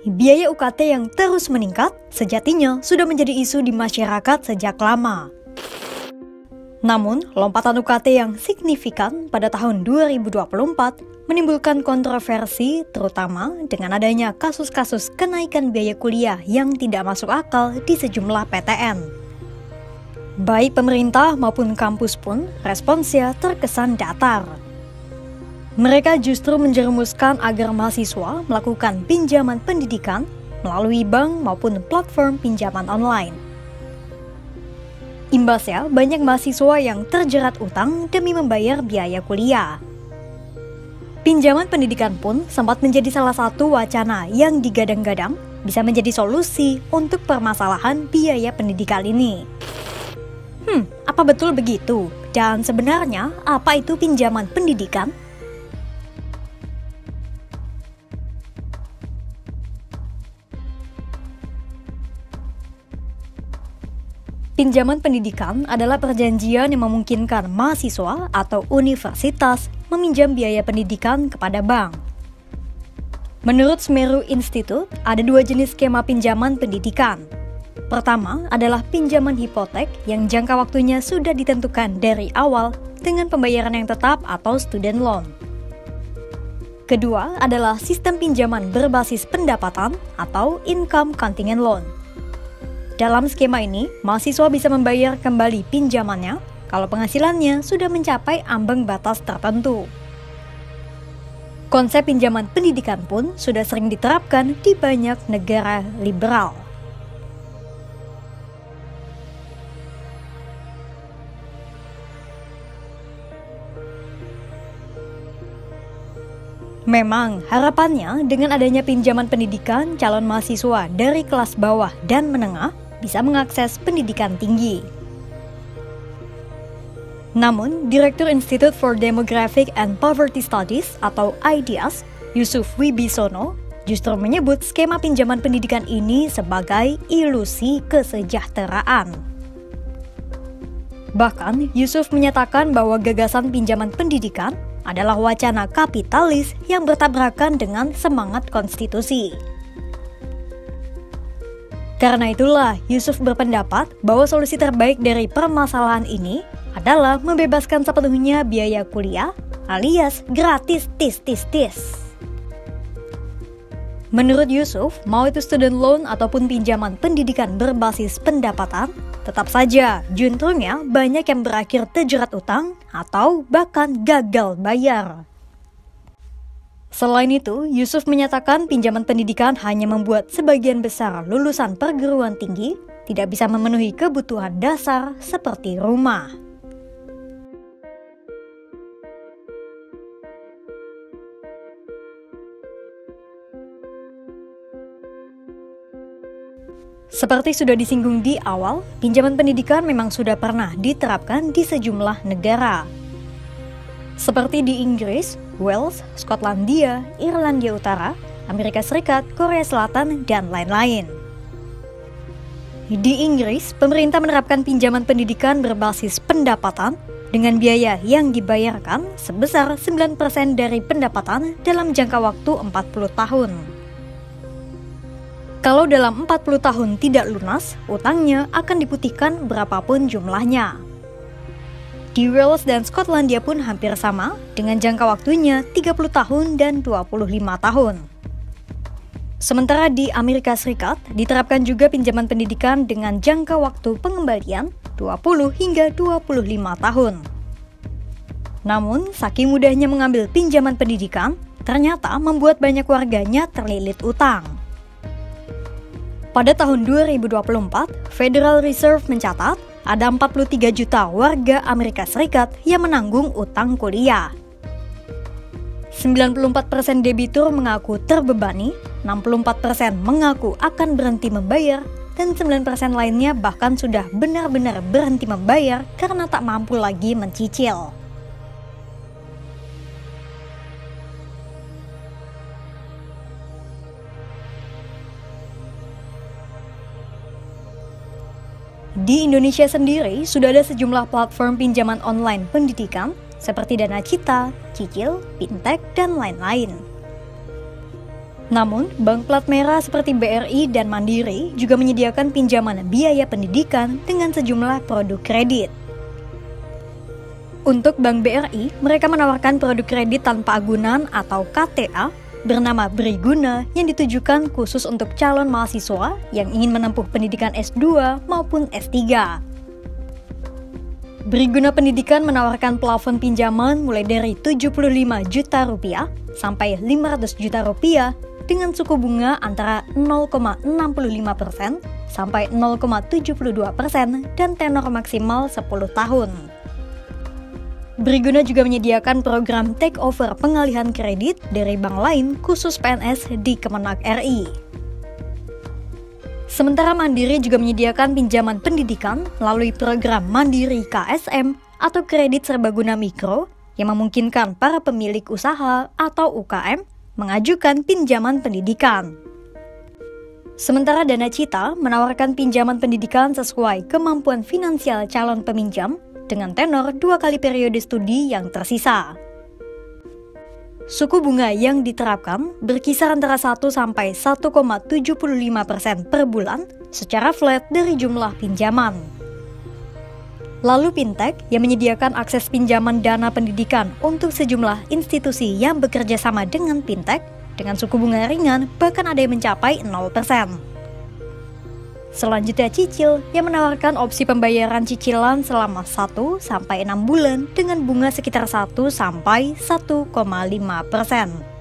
Biaya UKT yang terus meningkat sejatinya sudah menjadi isu di masyarakat sejak lama. Namun, lompatan UKT yang signifikan pada tahun 2024 menimbulkan kontroversi terutama dengan adanya kasus-kasus kenaikan biaya kuliah yang tidak masuk akal di sejumlah PTN. Baik pemerintah maupun kampus pun responsnya terkesan datar. Mereka justru menjerumuskan agar mahasiswa melakukan pinjaman pendidikan melalui bank maupun platform pinjaman online. Imbasnya, banyak mahasiswa yang terjerat utang demi membayar biaya kuliah. Pinjaman pendidikan pun sempat menjadi salah satu wacana yang digadang-gadang bisa menjadi solusi untuk permasalahan biaya pendidikan ini. Apa betul begitu? Dan sebenarnya, apa itu pinjaman pendidikan? Pinjaman pendidikan adalah perjanjian yang memungkinkan mahasiswa atau universitas meminjam biaya pendidikan kepada bank. Menurut Semeru Institute, ada dua jenis skema pinjaman pendidikan. Pertama adalah pinjaman hipotek yang jangka waktunya sudah ditentukan dari awal dengan pembayaran yang tetap atau student loan. Kedua adalah sistem pinjaman berbasis pendapatan atau income contingent loan. Dalam skema ini, mahasiswa bisa membayar kembali pinjamannya kalau penghasilannya sudah mencapai ambang batas tertentu. Konsep pinjaman pendidikan pun sudah sering diterapkan di banyak negara liberal. Memang, harapannya dengan adanya pinjaman pendidikan, calon mahasiswa dari kelas bawah dan menengah bisa mengakses pendidikan tinggi. Namun, Direktur Institute for Demographic and Poverty Studies atau IDEAS, Yusuf Wibisono, justru menyebut skema pinjaman pendidikan ini sebagai ilusi kesejahteraan. Bahkan, Yusuf menyatakan bahwa gagasan pinjaman pendidikan adalah wacana kapitalis yang bertabrakan dengan semangat konstitusi. Karena itulah, Yusuf berpendapat bahwa solusi terbaik dari permasalahan ini adalah membebaskan sepenuhnya biaya kuliah alias gratis tis. Menurut Yusuf, mau itu student loan ataupun pinjaman pendidikan berbasis pendapatan, tetap saja juntrungnya banyak yang berakhir terjerat utang atau bahkan gagal bayar. Selain itu, Yusuf menyatakan pinjaman pendidikan hanya membuat sebagian besar lulusan perguruan tinggi tidak bisa memenuhi kebutuhan dasar seperti rumah. Seperti sudah disinggung di awal, pinjaman pendidikan memang sudah pernah diterapkan di sejumlah negara. Seperti di Inggris, Wales, Skotlandia, Irlandia Utara, Amerika Serikat, Korea Selatan, dan lain-lain. Di Inggris, pemerintah menerapkan pinjaman pendidikan berbasis pendapatan dengan biaya yang dibayarkan sebesar 9% dari pendapatan dalam jangka waktu 40 tahun. Kalau dalam 40 tahun tidak lunas, utangnya akan diputihkan berapapun jumlahnya. Di Wales dan Skotlandia pun hampir sama, dengan jangka waktunya 30 tahun dan 25 tahun. Sementara di Amerika Serikat, diterapkan juga pinjaman pendidikan dengan jangka waktu pengembalian 20 hingga 25 tahun. Namun, saking mudahnya mengambil pinjaman pendidikan, ternyata membuat banyak warganya terlilit utang. Pada tahun 2024, Federal Reserve mencatat ada 43 juta warga Amerika Serikat yang menanggung utang kuliah. 94% debitur mengaku terbebani, 64% mengaku akan berhenti membayar, dan 9% lainnya bahkan sudah benar-benar berhenti membayar karena tak mampu lagi mencicil. Di Indonesia sendiri, sudah ada sejumlah platform pinjaman online pendidikan seperti Dana Cita, Cicil, Fintech, dan lain-lain. Namun, bank plat merah seperti BRI dan Mandiri juga menyediakan pinjaman biaya pendidikan dengan sejumlah produk kredit. Untuk Bank BRI, mereka menawarkan produk kredit tanpa agunan atau KTA bernama Briguna yang ditujukan khusus untuk calon mahasiswa yang ingin menempuh pendidikan S2 maupun S3. Briguna Pendidikan menawarkan plafon pinjaman mulai dari 75 juta rupiah sampai 500 juta rupiah dengan suku bunga antara 0,65% sampai 0,72% dan tenor maksimal 10 tahun. Briguna juga menyediakan program take over pengalihan kredit dari bank lain khusus PNS di Kemenak RI. Sementara Mandiri juga menyediakan pinjaman pendidikan melalui program Mandiri KSM atau kredit serbaguna mikro yang memungkinkan para pemilik usaha atau UKM mengajukan pinjaman pendidikan. Sementara Dana Cita menawarkan pinjaman pendidikan sesuai kemampuan finansial calon peminjam dengan tenor 2 kali periode studi yang tersisa. Suku bunga yang diterapkan berkisar antara 1 sampai 1,75% per bulan secara flat dari jumlah pinjaman. Lalu Fintech yang menyediakan akses pinjaman dana pendidikan untuk sejumlah institusi yang bekerja sama dengan Fintech dengan suku bunga ringan bahkan ada yang mencapai 0%. Selanjutnya Cicil yang menawarkan opsi pembayaran cicilan selama 1 sampai 6 bulan dengan bunga sekitar 1 sampai 1,5%.